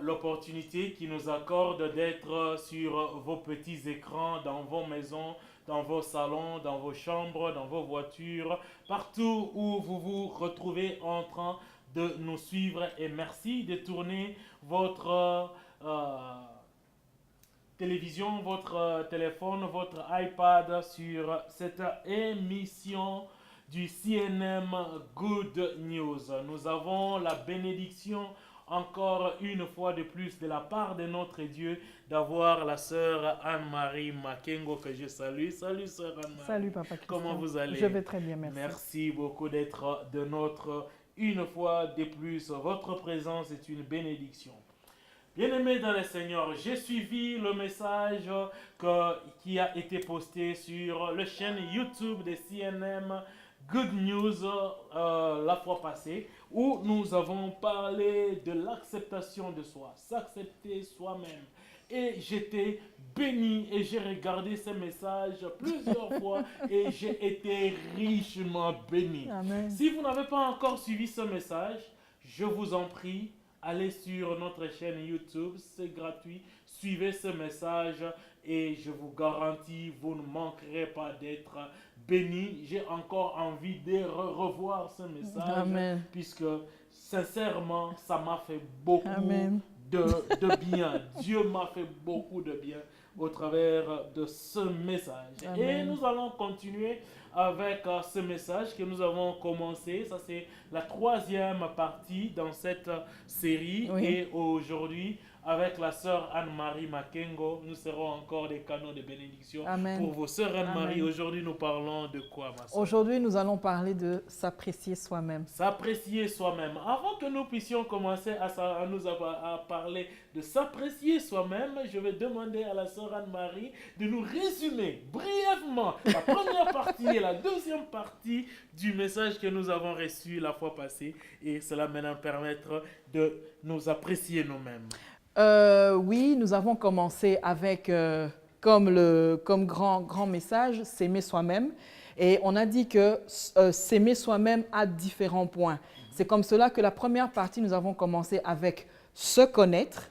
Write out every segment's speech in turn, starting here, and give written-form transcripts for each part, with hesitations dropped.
l'opportunité qu'il nous accorde d'être sur vos petits écrans, dans vos maisons, dans vos salons, dans vos chambres, dans vos voitures, partout où vous vous retrouvez en train de nous suivre. Et merci de tourner votre télévision, votre téléphone, votre iPad sur cette émission du CNM Good News. Nous avons la bénédiction encore une fois de plus de la part de notre Dieu d'avoir la sœur Anne-Marie Makengo que je salue. Salut sœur Anne-Marie. Salut Papa Christian. Comment vous allez? Je vais très bien, merci. Merci beaucoup d'être de notre une fois de plus. Votre présence est une bénédiction. Bien-aimés dans le Seigneur, j'ai suivi le message qui a été posté sur la chaîne YouTube de CNM Good News la fois passée, où nous avons parlé de l'acceptation de soi, s'accepter soi-même. Et j'étais béni et j'ai regardé ce message plusieurs fois et j'ai été richement béni. Amen. Si vous n'avez pas encore suivi ce message, je vous en prie, allez sur notre chaîne YouTube, c'est gratuit. Suivez ce message et je vous garantis, vous ne manquerez pas d'être bénis. J'ai encore envie de revoir ce message. Amen. Puisque sincèrement, ça m'a fait beaucoup Amen. de bien. Dieu m'a fait beaucoup de bien au travers de ce message. Amen. Et nous allons continuer avec ce message que nous avons commencé. Ça, c'est la troisième partie dans cette série. Oui. Et aujourd'hui, avec la sœur Anne-Marie Makengo, nous serons encore des canaux de bénédiction. Amen. Pour vos sœurs Anne-Marie. Amen. Aujourd'hui, nous parlons de quoi, ma sœur? Aujourd'hui, nous allons parler de s'apprécier soi-même. S'apprécier soi-même. Avant que nous puissions commencer à parler de s'apprécier soi-même, je vais demander à la sœur Anne-Marie de nous résumer brièvement la première partie et la deuxième partie du message que nous avons reçu la fois passée. Et cela va nous permettre de nous apprécier nous-mêmes. Oui, nous avons commencé avec, comme grand message, s'aimer soi-même. Et on a dit que s'aimer soi-même a différents points. C'est comme cela que la première partie, nous avons commencé avec se connaître.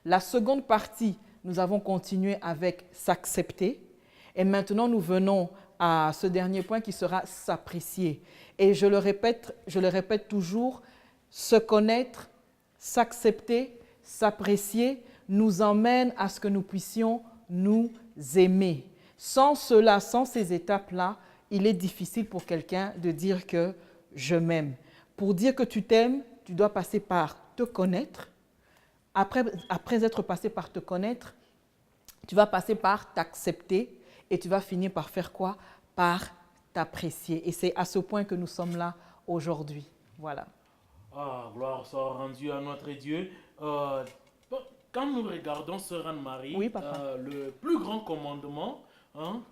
La seconde partie, nous avons continué avec s'accepter. Et maintenant, nous venons à ce dernier point qui sera s'apprécier. Et je le répète toujours, se connaître, s'accepter, s'apprécier nous emmène à ce que nous puissions nous aimer. Sans cela, sans ces étapes-là, il est difficile pour quelqu'un de dire que je m'aime. Pour dire que tu t'aimes, tu dois passer par te connaître. Après être passé par te connaître, tu vas passer par t'accepter et tu vas finir par faire quoi? Par t'apprécier. Et c'est à ce point que nous sommes là aujourd'hui. Voilà. Ah, gloire soit rendue à notre Dieu. Quand nous regardons sœur Anne-Marie, Oui, papa. le plus grand commandement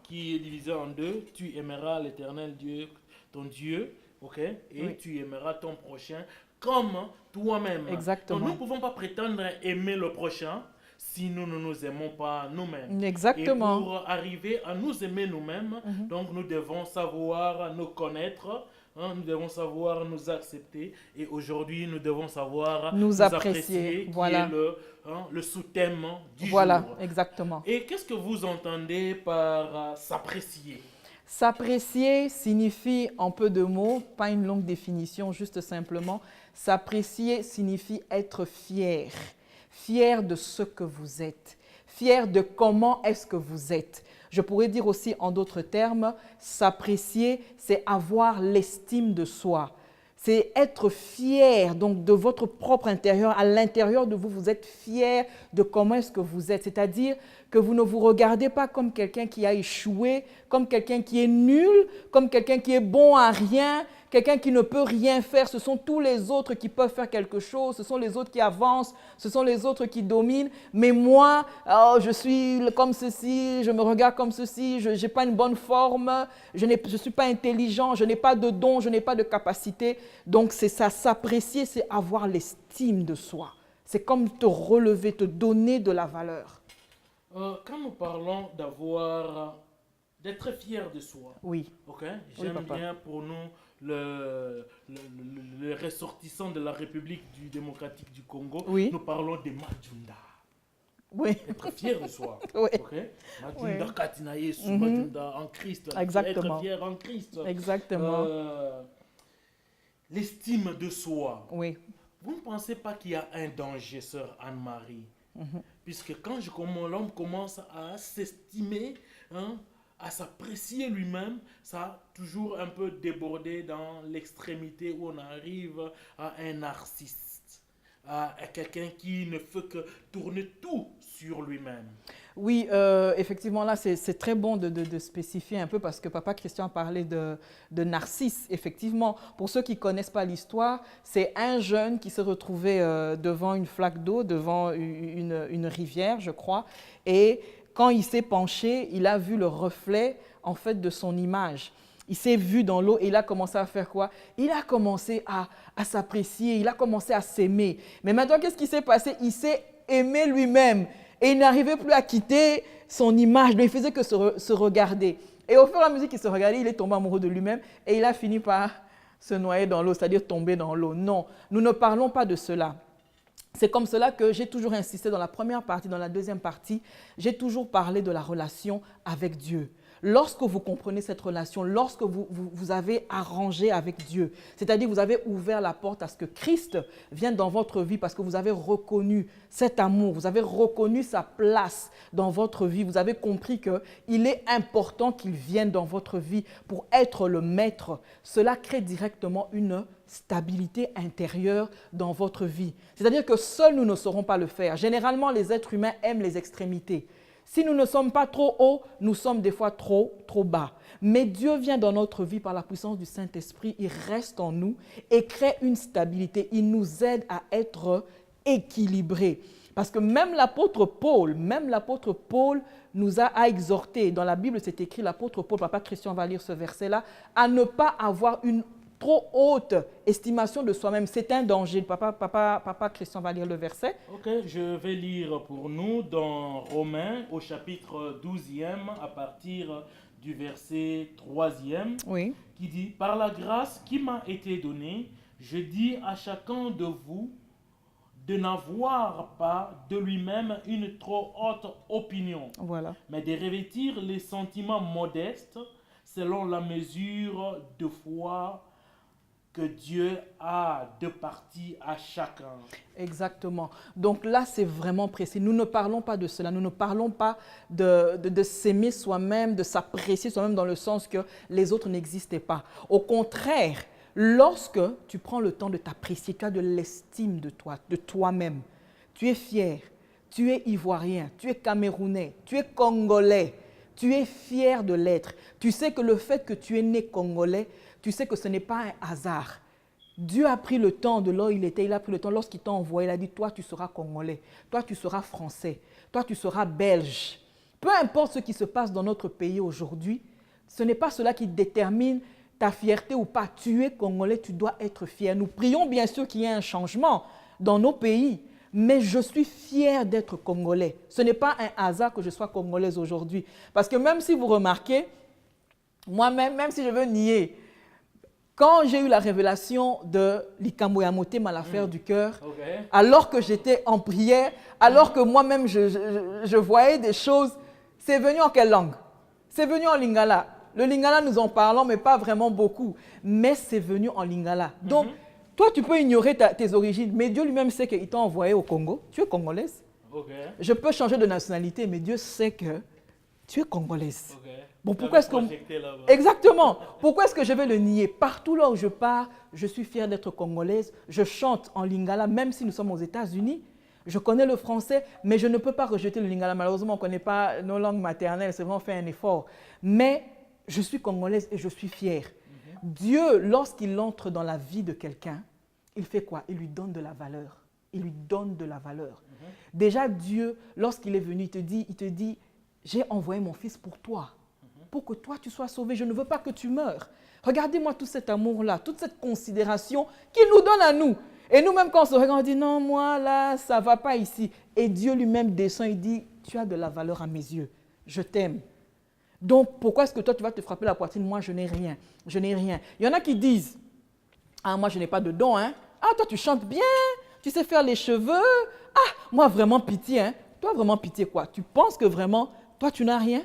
qui est divisé en deux, tu aimeras l'Éternel Dieu, ton Dieu, ok, et Oui. tu aimeras ton prochain comme toi-même. Exactement. Donc, nous ne pouvons pas prétendre aimer le prochain si nous ne nous aimons pas nous-mêmes. Exactement. Et pour arriver à nous aimer nous-mêmes, donc nous devons savoir nous connaître. Nous devons savoir nous accepter et aujourd'hui nous devons savoir Nous apprécier, qui voilà. est le sous-thème du Voilà, jour. exactement. Et qu'est-ce que vous entendez par s'apprécier? S'apprécier signifie, en peu de mots, pas une longue définition, juste simplement, s'apprécier signifie être fier. Fier de ce que vous êtes. Fier de comment est-ce que vous êtes. Je pourrais dire aussi en d'autres termes, s'apprécier, c'est avoir l'estime de soi. C'est être fier donc de votre propre intérieur. À l'intérieur de vous, vous êtes fier de comment est-ce que vous êtes. C'est-à-dire que vous ne vous regardez pas comme quelqu'un qui a échoué, comme quelqu'un qui est nul, comme quelqu'un qui est bon à rien, quelqu'un qui ne peut rien faire. Ce sont tous les autres qui peuvent faire quelque chose. Ce sont les autres qui avancent. Ce sont les autres qui dominent. Mais moi, je suis comme ceci, je me regarde comme ceci, je n'ai pas une bonne forme, je ne suis pas intelligent, je n'ai pas de don, je n'ai pas de capacité. Donc c'est ça, s'apprécier, c'est avoir l'estime de soi. C'est comme te relever, te donner de la valeur. Quand nous parlons d'avoir d'être fier de soi. Oui. Ok? Oui, J'aime papa. bien pour nous le ressortissant de la République démocratique du Congo. Oui. Nous parlons de Majunda. Oui. Être fier de soi. Oui. Ok? Majunda Oui. Katinaye sous Mhm. Majunda en Christ. Exactement. Être fier en Christ. Exactement. L'estime de soi. Oui. Vous ne pensez pas qu'il y a un danger, sœur Anne-Marie? Mhm. Puisque quand l'homme commence à s'estimer, hein, à s'apprécier lui-même, ça a toujours un peu débordé dans l'extrémité où on arrive à un narcissiste, à quelqu'un qui ne fait que tourner tout sur lui-même. Oui, effectivement, là, c'est très bon de spécifier un peu parce que Papa Christian parlait de Narcisse. Effectivement, pour ceux qui ne connaissent pas l'histoire, c'est un jeune qui s'est retrouvé devant une flaque d'eau, devant une rivière, je crois, et quand il s'est penché, il a vu le reflet, en fait, de son image. Il s'est vu dans l'eau et il a commencé à faire quoi? Il a commencé à s'apprécier, il a commencé à s'aimer. Mais maintenant, qu'est-ce qui s'est passé? Il s'est aimé lui-même. Et il n'arrivait plus à quitter son image, il ne faisait que se regarder. Et au fur et à mesure qu'il se regardait, il est tombé amoureux de lui-même et il a fini par se noyer dans l'eau, c'est-à-dire tomber dans l'eau. Non, nous ne parlons pas de cela. C'est comme cela que j'ai toujours insisté dans la première partie, dans la deuxième partie, j'ai toujours parlé de la relation avec Dieu. Lorsque vous comprenez cette relation, lorsque vous avez arrangé avec Dieu, c'est-à-dire vous avez ouvert la porte à ce que Christ vienne dans votre vie parce que vous avez reconnu cet amour, vous avez reconnu sa place dans votre vie, vous avez compris qu'il est important qu'il vienne dans votre vie pour être le maître. Cela crée directement une stabilité intérieure dans votre vie. C'est-à-dire que seuls nous ne saurons pas le faire. Généralement, les êtres humains aiment les extrémités. Si nous ne sommes pas trop hauts, nous sommes des fois trop bas. Mais Dieu vient dans notre vie par la puissance du Saint-Esprit, il reste en nous et crée une stabilité. Il nous aide à être équilibrés. Parce que même l'apôtre Paul nous a exhortés. Dans la Bible, c'est écrit, l'apôtre Paul, Papa Christian va lire ce verset-là, à ne pas avoir une trop haute estimation de soi-même. C'est un danger. Papa Christian va lire le verset. Ok, je vais lire pour nous dans Romains au chapitre 12e à partir du verset 3e, Oui. qui dit « Par la grâce qui m'a été donnée, je dis à chacun de vous de n'avoir pas de lui-même une trop haute opinion, Voilà. mais de revêtir les sentiments modestes selon la mesure de foi que Dieu a départie à chacun. » Exactement. Donc là, c'est vraiment précis. Nous ne parlons pas de cela. Nous ne parlons pas de s'aimer soi-même, de s'apprécier soi-même dans le sens que les autres n'existaient pas. Au contraire, lorsque tu prends le temps de t'apprécier, tu as de l'estime de toi, de toi-même, tu es fier, tu es ivoirien, tu es camerounais, tu es congolais, tu es fier de l'être. Tu sais que le fait que tu es né congolais, tu sais que ce n'est pas un hasard. Dieu a pris le temps de là où il était, il a pris le temps lorsqu'il t'a envoyé, il a dit, toi tu seras congolais, toi tu seras français, toi tu seras belge. Peu importe ce qui se passe dans notre pays aujourd'hui, ce n'est pas cela qui détermine ta fierté ou pas. Tu es congolais, tu dois être fier. Nous prions bien sûr qu'il y ait un changement dans nos pays, mais je suis fier d'être congolais. Ce n'est pas un hasard que je sois congolaise aujourd'hui. Parce que même si vous remarquez, moi-même, même si je veux nier, quand j'ai eu la révélation de Likambo Yamotema, l'affaire du cœur, alors que j'étais en prière, alors que moi-même je voyais des choses, c'est venu en quelle langue? C'est venu en lingala. Le lingala, nous en parlons, mais pas vraiment beaucoup. Mais c'est venu en lingala. Donc, toi, tu peux ignorer tes origines, mais Dieu lui-même sait qu'il t'a envoyé au Congo. Tu es congolaise. Je peux changer de nationalité, mais Dieu sait que tu es congolaise. Bon, pourquoi est-ce que... Exactement. Pourquoi est-ce que je vais le nier? Partout là où je pars, je suis fière d'être congolaise. Je chante en lingala, même si nous sommes aux États-Unis. Je connais le français, mais je ne peux pas rejeter le lingala. Malheureusement, on ne connaît pas nos langues maternelles. C'est vraiment fait un effort. Mais je suis congolaise et je suis fière. Dieu, lorsqu'il entre dans la vie de quelqu'un, il fait quoi? Il lui donne de la valeur. Il lui donne de la valeur. Déjà, Dieu, lorsqu'il est venu, il te dit, j'ai envoyé mon fils pour toi. Pour que toi, tu sois sauvé. Je ne veux pas que tu meurs. Regardez-moi tout cet amour-là, toute cette considération qu'il nous donne à nous. Et nous-mêmes, quand on se regarde, on dit, non, moi, là, ça ne va pas ici. Et Dieu lui-même descend, il dit, tu as de la valeur à mes yeux. Je t'aime. Donc, pourquoi est-ce que toi, tu vas te frapper la poitrine? Moi, je n'ai rien. Je n'ai rien. Il y en a qui disent, ah, moi, je n'ai pas de don, hein. Ah, toi, tu chantes bien, tu sais faire les cheveux. Ah, moi, vraiment pitié, hein. Toi, vraiment pitié quoi? Tu penses que vraiment, toi, tu n'as rien?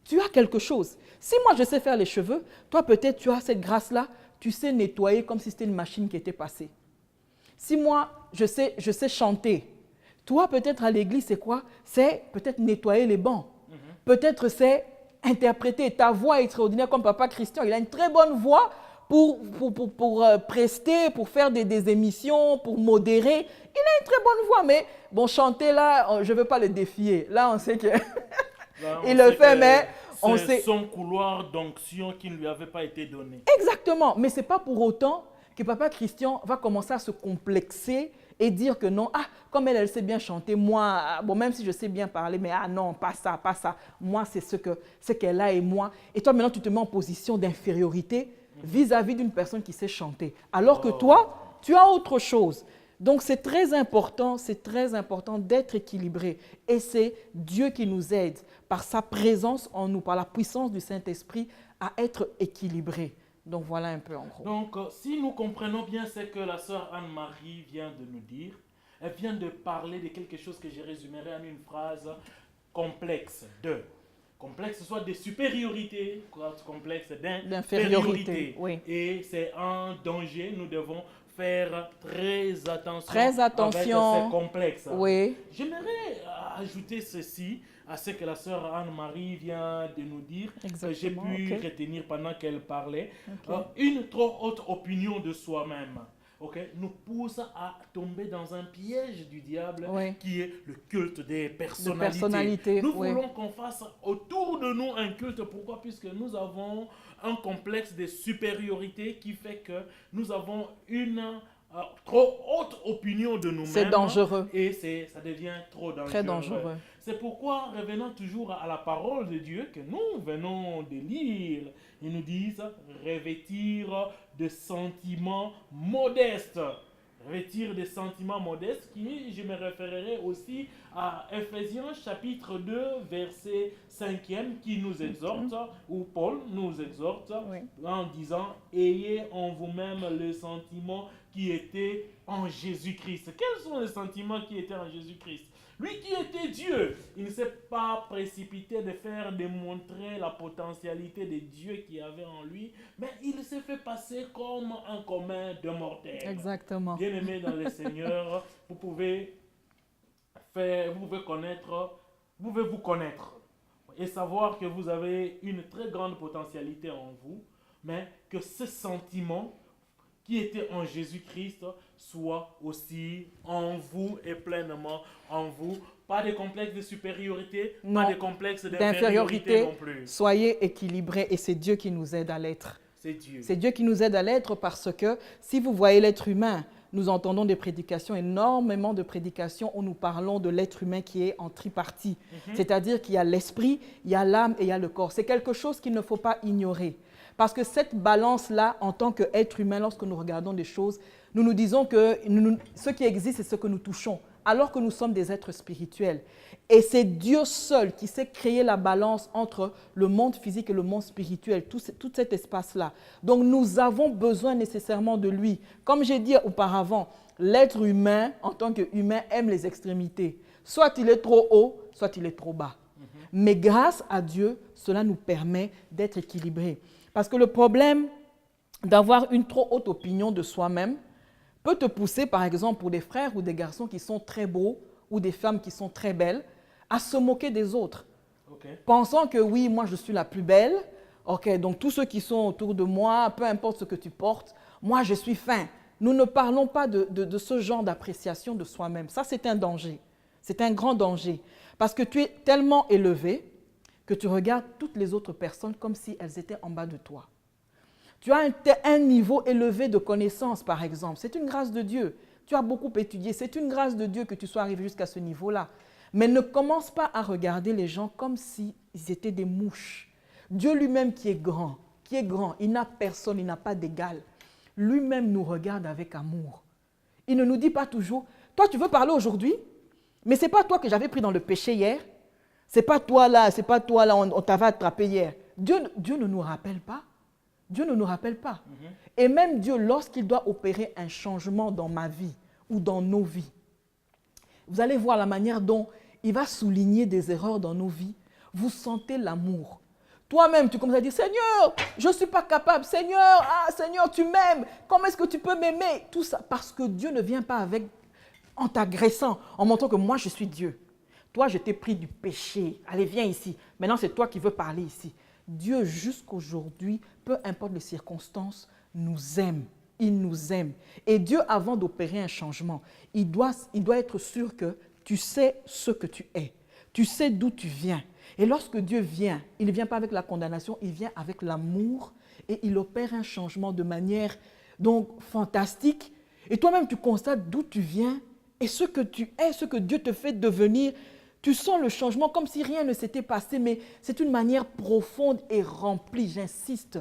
Tu as quelque chose. Si moi, je sais faire les cheveux, toi, peut-être, tu as cette grâce-là, tu sais nettoyer comme si c'était une machine qui était passée. Si moi, je sais chanter, toi, peut-être à l'église, c'est quoi? C'est peut-être nettoyer les bancs. Peut-être c'est interpréter. Ta voix est extraordinaire comme Papa Christian. Il a une très bonne voix pour prester, pour faire des émissions, pour modérer. Il a une très bonne voix, mais bon, chanter là, je ne veux pas le défier. Là, on sait que il le fait, mais on sait. C'est son couloir d'onction qui ne lui avait pas été donné. Exactement, mais ce n'est pas pour autant que Papa Christian va commencer à se complexer et dire que non, ah, comme elle sait bien chanter, moi, bon, même si je sais bien parler, mais ah non, pas ça, pas ça. Moi, c'est ce qu'elle a et moi. Et toi, maintenant, tu te mets en position d'infériorité vis-à-vis d'une personne qui sait chanter. Alors que toi, tu as autre chose. Donc, c'est très important d'être équilibré. Et c'est Dieu qui nous aide par sa présence en nous, par la puissance du Saint-Esprit à être équilibré. Donc, voilà un peu en gros. Donc, si nous comprenons bien ce que la sœur Anne-Marie vient de nous dire, elle vient de parler de quelque chose que je résumerai en une phrase complexe. Complexe, soit de supériorité, complexe d'infériorité. Oui. Et c'est un danger, nous devons faire très attention avec ces complexes. Oui. J'aimerais ajouter ceci à ce que la sœur Anne-Marie vient de nous dire, que j'ai pu retenir pendant qu'elle parlait. Une trop haute opinion de soi-même nous pousse à tomber dans un piège du diable qui est le culte des personnalités. Nous voulons qu'on fasse autour de nous un culte. Pourquoi? Puisque nous avons un complexe de supériorité qui fait que nous avons une trop haute opinion de nous-mêmes. C'est dangereux. Et ça devient trop dangereux. Très dangereux. C'est pourquoi, revenons toujours à la parole de Dieu que nous venons de lire, ils nous disent revêtir de sentiments modestes. Revêtir des sentiments modestes, qui je me référerai aussi à Ephésiens chapitre 2, verset 5e, qui nous exhorte, où Paul nous exhorte en disant « Ayez en vous-même le sentiment qui était en Jésus-Christ ». Quels sont les sentiments qui étaient en Jésus-Christ? Lui qui était Dieu, il ne s'est pas précipité de faire démontrer la potentialité de Dieu qu'il avait en lui, mais il s'est fait passer comme un commun de mortels. Exactement. Bien-aimés dans le Seigneur, vous pouvez vous connaître et savoir que vous avez une très grande potentialité en vous, mais que ce sentiment qui était en Jésus-Christ soit aussi en vous et pleinement en vous. Pas de complexe de supériorité, pas de complexe d'infériorité non plus. Soyez équilibrés et c'est Dieu qui nous aide à l'être. C'est Dieu. C'est Dieu qui nous aide à l'être parce que si vous voyez l'être humain, nous entendons des prédications, énormément de prédications où nous parlons de l'être humain qui est en tripartie. C'est-à-dire qu'il y a l'esprit, il y a l'âme et il y a le corps. C'est quelque chose qu'il ne faut pas ignorer. Parce que cette balance-là, en tant qu'être humain, lorsque nous regardons des choses, nous nous disons que ce qui existe, c'est ce que nous touchons, alors que nous sommes des êtres spirituels. Et c'est Dieu seul qui sait créer la balance entre le monde physique et le monde spirituel, tout cet espace-là. Donc nous avons besoin nécessairement de lui. Comme j'ai dit auparavant, l'être humain, en tant qu'humain, aime les extrémités. Soit il est trop haut, soit il est trop bas. Mais grâce à Dieu, cela nous permet d'être équilibrés. Parce que le problème d'avoir une trop haute opinion de soi-même peut te pousser, par exemple, pour des frères ou des garçons qui sont très beaux ou des femmes qui sont très belles, à se moquer des autres. Pensant que oui, moi je suis la plus belle, donc tous ceux qui sont autour de moi, peu importe ce que tu portes, moi je suis fin. Nous ne parlons pas de ce genre d'appréciation de soi-même. Ça, c'est un danger. C'est un grand danger. Parce que tu es tellement élevé que tu regardes toutes les autres personnes comme si elles étaient en bas de toi. Tu as un niveau élevé de connaissance, par exemple. C'est une grâce de Dieu. Tu as beaucoup étudié. C'est une grâce de Dieu que tu sois arrivé jusqu'à ce niveau-là. Mais ne commence pas à regarder les gens comme s'ils étaient des mouches. Dieu lui-même qui est grand, il n'a personne, il n'a pas d'égal. Lui-même nous regarde avec amour. Il ne nous dit pas toujours, toi tu veux parler aujourd'hui, mais ce n'est pas toi que j'avais pris dans le péché hier. C'est pas toi là, on t'avait attrapé hier. Dieu ne nous rappelle pas. Dieu ne nous rappelle pas. Et même Dieu, lorsqu'il doit opérer un changement dans ma vie ou dans nos vies, vous allez voir la manière dont il va souligner des erreurs dans nos vies. Vous sentez l'amour. Toi-même, tu commences à dire, Seigneur, je ne suis pas capable. Seigneur, Seigneur, tu m'aimes. Comment est-ce que tu peux m'aimer? Tout ça parce que Dieu ne vient pas en t'agressant, en montrant que moi, je suis Dieu. Toi, je t'ai pris du péché. Allez, viens ici. Maintenant, c'est toi qui veux parler ici. Dieu, jusqu'aujourd'hui, peu importe les circonstances, nous aime. Il nous aime. Et Dieu, avant d'opérer un changement, il doit être sûr que tu sais ce que tu es. Tu sais d'où tu viens. Et lorsque Dieu vient, il ne vient pas avec la condamnation, il vient avec l'amour et il opère un changement de manière donc fantastique. Et toi-même, tu constates d'où tu viens et ce que tu es, ce que Dieu te fait devenir. Tu sens le changement comme si rien ne s'était passé, mais c'est une manière profonde et remplie, j'insiste,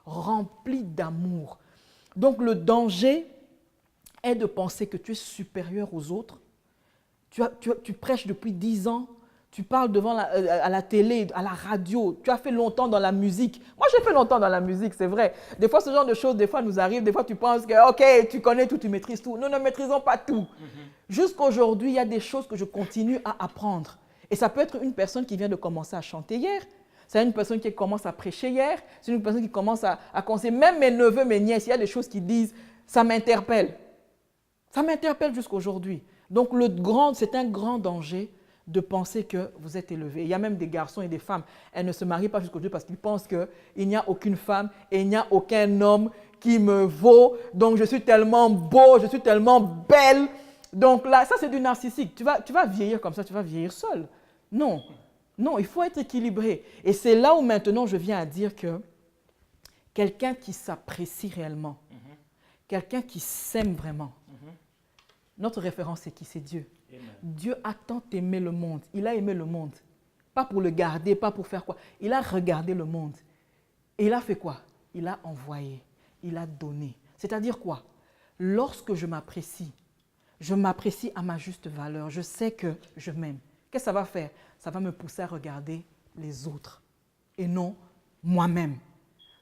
remplie d'amour. Donc le danger est de penser que tu es supérieur aux autres. Tu prêches depuis 10 ans, tu parles à la télé, à la radio, tu as fait longtemps dans la musique. Moi, j'ai fait longtemps dans la musique, c'est vrai. Des fois, ce genre de choses, des fois, nous arrivent. Des fois, tu penses que, OK, tu connais tout, tu maîtrises tout. Nous ne maîtrisons pas tout. Jusqu'aujourd'hui, il y a des choses que je continue à apprendre. Et ça peut être une personne qui vient de commencer à chanter hier. C'est une personne qui commence à prêcher hier. C'est une personne qui commence à conseiller. Même mes neveux, mes nièces, il y a des choses qui disent, ça m'interpelle. Ça m'interpelle jusqu'aujourd'hui. Donc, c'est un grand danger de penser que vous êtes élevé. Il y a même des garçons et des femmes, elles ne se marient pas jusqu'aujourd'hui parce qu'ils pensent qu'il n'y a aucune femme et il n'y a aucun homme qui me vaut. Donc, je suis tellement beau, je suis tellement belle. Donc là, ça c'est du narcissique. Tu vas vieillir comme ça, tu vas vieillir seul. Non, non, il faut être équilibré. Et c'est là où maintenant je viens à dire que quelqu'un qui s'apprécie réellement, quelqu'un qui s'aime vraiment, notre référence c'est qui? C'est Dieu. Amen. Dieu a tant aimé le monde. Il a aimé le monde. Pas pour le garder, pas pour faire quoi. Il a regardé le monde. Et il a fait quoi? Il a envoyé. Il a donné. C'est-à-dire quoi? Lorsque je m'apprécie à ma juste valeur. Je sais que je m'aime. Qu'est-ce que ça va faire? Ça va me pousser à regarder les autres et non moi-même.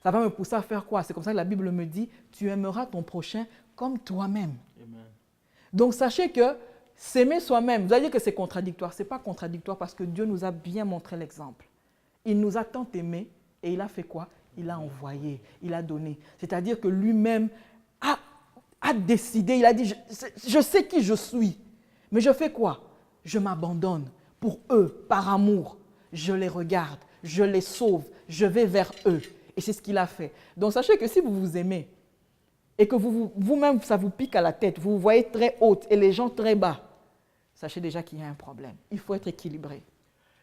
Ça va me pousser à faire quoi? C'est comme ça que la Bible me dit, tu aimeras ton prochain comme toi-même. Amen. Donc, sachez que s'aimer soi-même, vous allez dire que c'est contradictoire. Ce n'est pas contradictoire parce que Dieu nous a bien montré l'exemple. Il nous a tant aimés et il a fait quoi? Il a envoyé, il a donné. C'est-à-dire que lui-même a décidé, il a dit, je sais qui je suis, mais je fais quoi? Je m'abandonne pour eux, par amour. Je les regarde, je les sauve, je vais vers eux. Et c'est ce qu'il a fait. Donc, sachez que si vous vous aimez, et que vous-même, ça vous pique à la tête, vous vous voyez très haute et les gens très bas, sachez déjà qu'il y a un problème. Il faut être équilibré.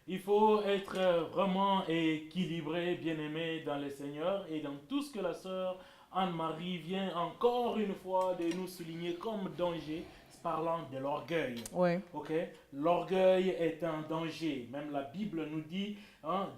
Il faut être vraiment équilibré, bien-aimé dans le Seigneur et dans tout ce que la sœur Anne-Marie vient encore une fois de nous souligner comme danger, parlant de l'orgueil. Oui. Okay? L'orgueil est un danger. Même la Bible nous dit,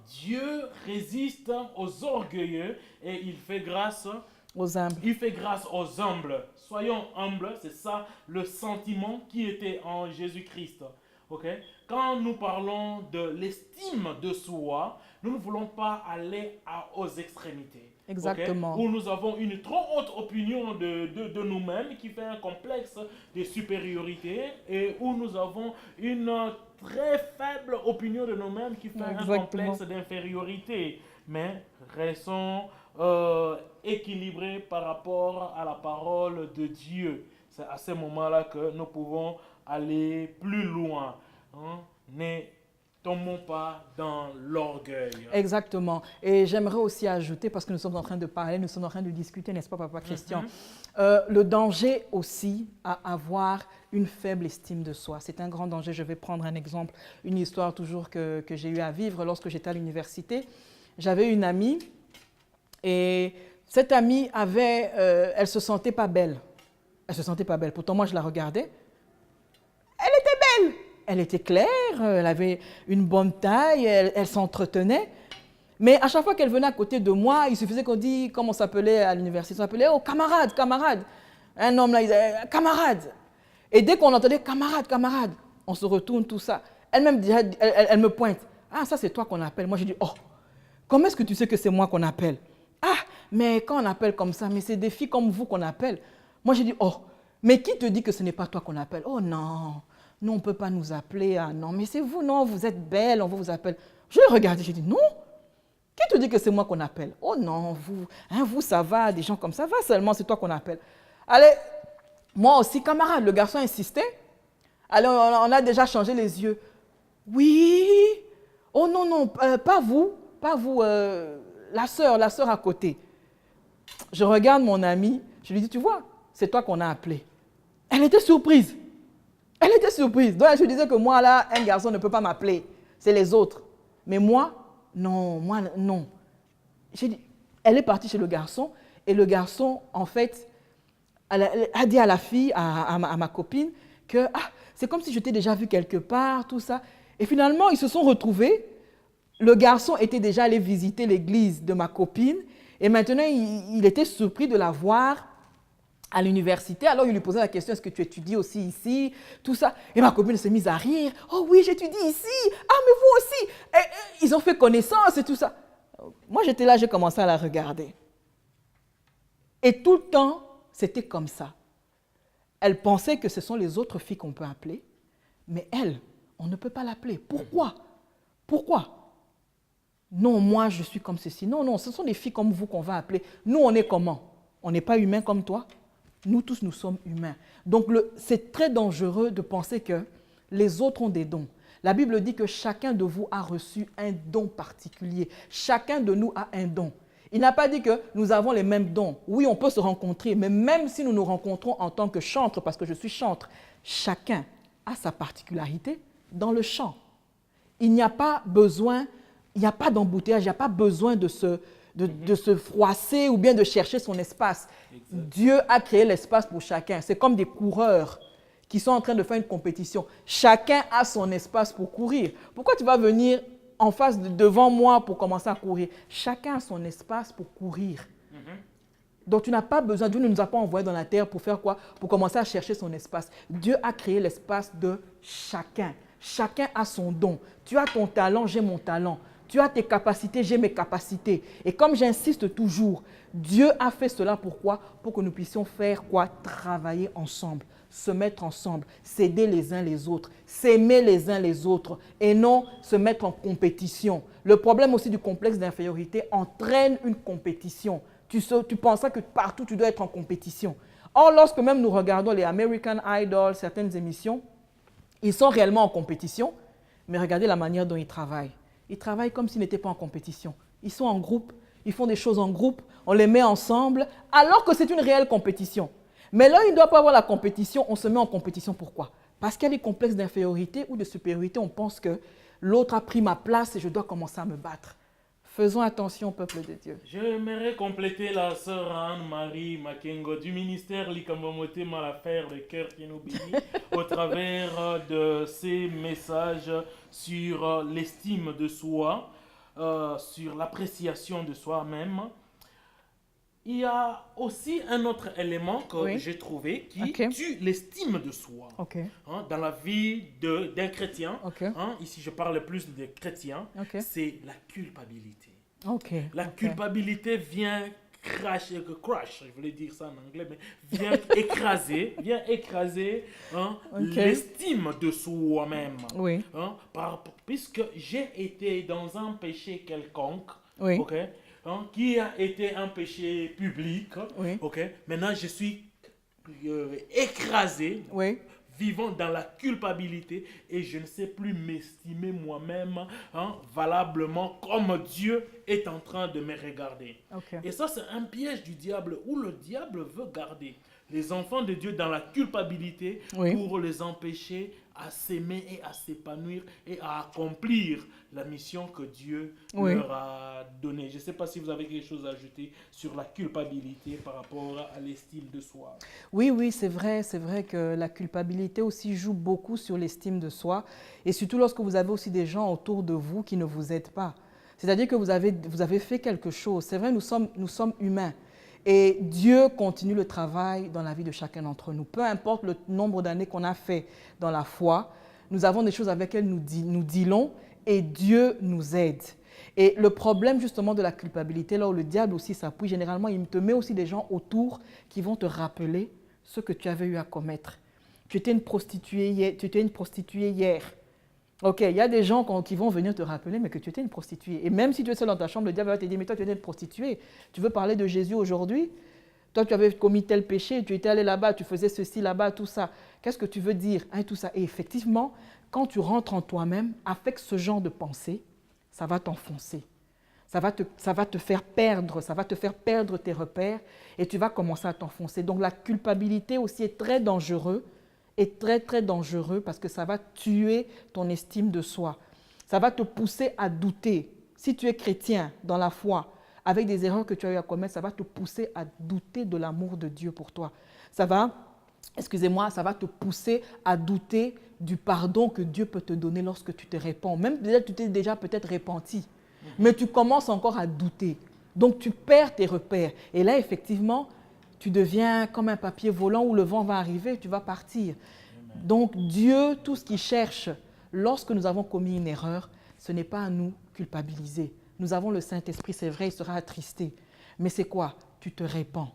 Dieu résiste aux orgueilleux et il fait grâce aux humbles. Il fait grâce aux humbles. Soyons humbles, c'est ça le sentiment qui était en Jésus-Christ. Okay? Quand nous parlons de l'estime de soi, nous ne voulons pas aller aux extrémités. Exactement. Okay? Où nous avons une trop haute opinion de nous-mêmes qui fait un complexe de supériorité et où nous avons une très faible opinion de nous-mêmes qui fait un complexe d'infériorité. Mais restons équilibrés par rapport à la parole de Dieu. C'est à ce moment-là que nous pouvons aller plus loin. Ne tombons pas dans l'orgueil. Exactement. Et j'aimerais aussi ajouter, parce que nous sommes en train de parler, nous sommes en train de discuter, n'est-ce pas, Papa Christian? Le danger aussi à avoir une faible estime de soi. C'est un grand danger. Je vais prendre un exemple, une histoire toujours que j'ai eu à vivre lorsque j'étais à l'université. J'avais une amie et cette amie elle se sentait pas belle. Elle se sentait pas belle. Pourtant, moi, je la regardais. Elle était belle. Elle était claire, elle avait une bonne taille, elle s'entretenait. Mais à chaque fois qu'elle venait à côté de moi, il suffisait qu'on dise, comme on s'appelait à l'université, on s'appelait, oh, camarade, camarade. Un homme là, il disait, camarade. Et dès qu'on entendait, camarade, camarade, on se retourne, tout ça. Elle-même, elle me pointe. ah, ça c'est toi qu'on appelle. Moi, j'ai dit, oh, comment est-ce que tu sais que c'est moi qu'on appelle? Ah, mais quand on appelle comme ça, mais c'est des filles comme vous qu'on appelle. Moi, j'ai dit, oh, mais qui te dit que ce n'est pas toi qu'on appelle? Oh non, nous, on ne peut pas nous appeler. Ah non, mais c'est vous, non, vous êtes belle, on vous appelle. Je l'ai regardé, j'ai dit, non. Qui te dit que c'est moi qu'on appelle? Oh non, vous, ça va, des gens comme ça, va seulement, c'est toi qu'on appelle. Allez, moi aussi, camarade, le garçon insistait. Allez, on a déjà changé les yeux. Oui. Oh non, non, pas vous, la sœur à côté. Je regarde mon amie, je lui dis, tu vois, c'est toi qu'on a appelé. Elle était surprise. Elle était surprise. Donc, je disais que moi, là, un garçon ne peut pas m'appeler. C'est les autres. Mais moi, non. J'ai dit, elle est partie chez le garçon et le garçon, en fait, elle a dit à la fille, à ma copine, que c'est comme si je t'ai déjà vu quelque part, tout ça. Et finalement, ils se sont retrouvés. Le garçon était déjà allé visiter l'église de ma copine et maintenant, il était surpris de la voir à l'université. Alors, il lui posait la question, est-ce que tu étudies aussi ici, tout ça. Et ma copine s'est mise à rire. Oh oui, j'étudie ici. Ah, mais vous aussi. Et ils ont fait connaissance et tout ça. Moi, j'étais là, j'ai commencé à la regarder. Et tout le temps, c'était comme ça. Elle pensait que ce sont les autres filles qu'on peut appeler, mais elle, on ne peut pas l'appeler. Pourquoi? Non, moi, je suis comme ceci. Non, ce sont des filles comme vous qu'on va appeler. Nous, on est comment? On n'est pas humains comme toi? Nous tous, nous sommes humains. Donc, c'est très dangereux de penser que les autres ont des dons. La Bible dit que chacun de vous a reçu un don particulier. Chacun de nous a un don. Il n'a pas dit que nous avons les mêmes dons. Oui, on peut se rencontrer, mais même si nous nous rencontrons en tant que chantre, parce que je suis chantre, chacun a sa particularité dans le chant. Il n'y a pas besoin, il n'y a pas d'embouteillage, il n'y a pas besoin de se froisser ou bien de chercher son espace. Exact. Dieu a créé l'espace pour chacun. C'est comme des coureurs qui sont en train de faire une compétition. Chacun a son espace pour courir. Pourquoi tu vas venir en face, devant moi pour commencer à courir? Chacun a son espace pour courir. Donc tu n'as pas besoin, Dieu ne nous a pas envoyés dans la terre pour faire quoi? Pour commencer à chercher son espace. Dieu a créé l'espace de chacun. Chacun a son don. Tu as ton talent, j'ai mon talent. Tu as tes capacités, j'ai mes capacités. Et comme j'insiste toujours, Dieu a fait cela pourquoi? Pour que nous puissions faire quoi? Travailler ensemble, se mettre ensemble, s'aider les uns les autres, s'aimer les uns les autres et non se mettre en compétition. Le problème aussi du complexe d'infériorité entraîne une compétition. Tu penses que partout tu dois être en compétition. Or, lorsque même nous regardons les American Idol, certaines émissions, ils sont réellement en compétition, mais regardez la manière dont ils travaillent. Ils travaillent comme s'ils n'étaient pas en compétition. Ils sont en groupe, ils font des choses en groupe, on les met ensemble, alors que c'est une réelle compétition. Mais là, il ne doit pas avoir la compétition, on se met en compétition. Pourquoi? Parce qu'il y a des complexes d'infériorité ou de supériorité, on pense que l'autre a pris ma place et je dois commencer à me battre. Faisons attention, peuple de Dieu. J'aimerais compléter la sœur Anne-Marie Makengo du ministère Likambomote Malafère, le cœur qui nous bénit, au travers de ces messages sur l'estime de soi, sur l'appréciation de soi-même. Il y a aussi un autre élément que j'ai trouvé qui tue l'estime de soi dans la vie d'un chrétien. Ici, je parle plus des chrétiens. C'est la culpabilité. La culpabilité vient crash, je voulais dire ça en anglais, mais vient écraser l'estime de soi-même. Puisque j'ai été dans un péché quelconque, qui a été un péché public. Maintenant, je suis écrasé, vivant dans la culpabilité et je ne sais plus m'estimer moi-même valablement comme Dieu est en train de me regarder. Et ça, c'est un piège du diable où le diable veut garder les enfants de Dieu dans la culpabilité pour les empêcher à s'aimer et à s'épanouir et à accomplir la mission que Dieu leur a donnée. Je ne sais pas si vous avez quelque chose à ajouter sur la culpabilité par rapport à l'estime de soi. Oui, c'est vrai que la culpabilité aussi joue beaucoup sur l'estime de soi et surtout lorsque vous avez aussi des gens autour de vous qui ne vous aident pas. C'est-à-dire que vous avez fait quelque chose. C'est vrai, nous sommes humains. Et Dieu continue le travail dans la vie de chacun d'entre nous. Peu importe le nombre d'années qu'on a fait dans la foi, nous avons des choses avec lesquelles nous dealons et Dieu nous aide. Et le problème justement de la culpabilité, là où le diable aussi s'appuie, généralement, il te met aussi des gens autour qui vont te rappeler ce que tu avais eu à commettre. Tu étais une prostituée hier. Ok, il y a des gens qui vont venir te rappeler, mais que tu étais une prostituée. Et même si tu es seul dans ta chambre, le diable va te dire, mais toi, tu étais une prostituée. Tu veux parler de Jésus aujourd'hui? Toi, tu avais commis tel péché, tu étais allé là-bas, tu faisais ceci là-bas, tout ça. Qu'est-ce que tu veux dire, hein, tout ça? Et effectivement, quand tu rentres en toi-même, avec ce genre de pensée, ça va t'enfoncer. Ça va te faire perdre tes repères et tu vas commencer à t'enfoncer. Donc la culpabilité aussi est très dangereux, très dangereux parce que ça va tuer ton estime de soi. Ça va te pousser à douter. Si tu es chrétien dans la foi, avec des erreurs que tu as eu à commettre, ça va te pousser à douter de l'amour de Dieu pour toi. Ça va te pousser à douter du pardon que Dieu peut te donner lorsque tu te répands. Même tu t'es déjà peut-être repenti, mais tu commences encore à douter. Donc tu perds tes repères. Et là, effectivement, tu deviens comme un papier volant où le vent va arriver et tu vas partir. Amen. Donc Dieu, tout ce qu'il cherche, lorsque nous avons commis une erreur, ce n'est pas à nous culpabiliser. Nous avons le Saint-Esprit, c'est vrai, il sera attristé. Mais c'est quoi? Tu te répands.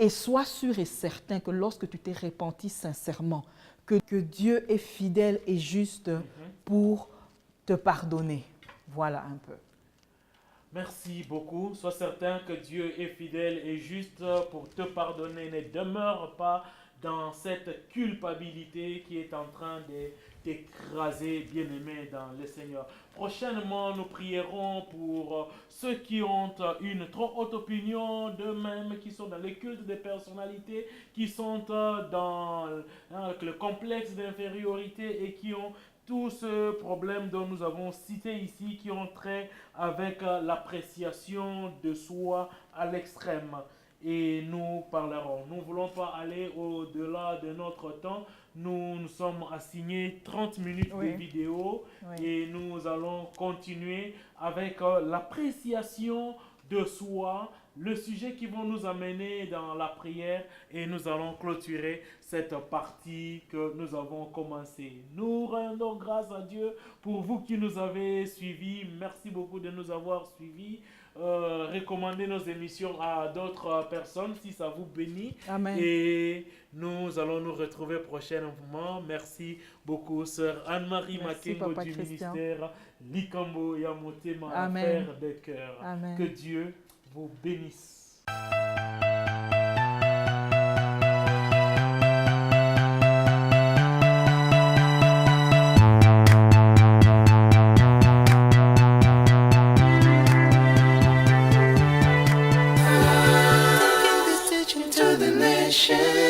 Et sois sûr et certain que lorsque tu t'es repenti sincèrement, que Dieu est fidèle et juste pour te pardonner. Voilà un peu. Merci beaucoup. Sois certain que Dieu est fidèle et juste pour te pardonner. Ne demeure pas dans cette culpabilité qui est en train de t'écraser, bien-aimé dans le Seigneur. Prochainement, nous prierons pour ceux qui ont une trop haute opinion d'eux-mêmes, qui sont dans les cultes des personnalités, qui sont dans le complexe d'infériorité et qui ont tous ce problème dont nous avons cité ici, qui ont trait avec l'appréciation de soi à l'extrême. Et nous parlerons. Nous ne voulons pas aller au-delà de notre temps. Nous sommes assignés 30 minutes de vidéo et nous allons continuer avec l'appréciation de soi, le sujet qui va nous amener dans la prière et nous allons clôturer cette partie que nous avons commencée. Nous rendons grâce à Dieu pour vous qui nous avez suivis. Merci beaucoup de nous avoir suivis. Recommandez nos émissions à d'autres personnes si ça vous bénit. Amen. Et nous allons nous retrouver prochainement. Merci beaucoup, sœur Anne-Marie Makengo du ministère Likambo Yamotema, Affaires de cœur. Amen. Que Dieu vous bénisse. To the nation.